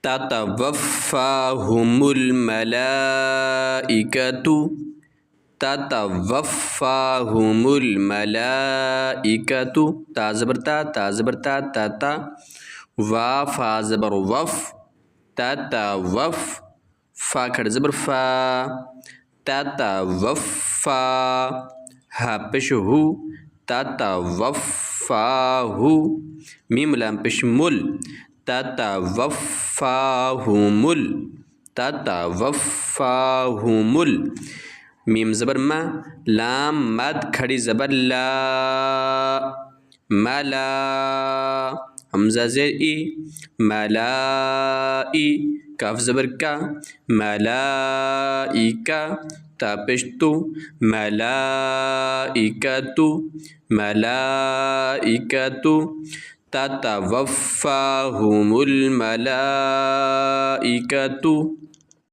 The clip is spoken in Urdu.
تتوفاهم الملائكة تتوفاهم الملائكة تا زبر تا تا زبر تا تا تا وا فا زبر وف تتوف فا کھڑ زبر فا تتوفا ہا پیش ہو تتوفاہ میم لام پیش مل تتوفاهم تتوفاهم میم زبر ما لام مد کھڑی زبر لا ملا حمزہ زیر ای ملائی کاف زبر کا ملائکہ تا پشتو ملائکتو ملائکتو تتوفاهم الملائکة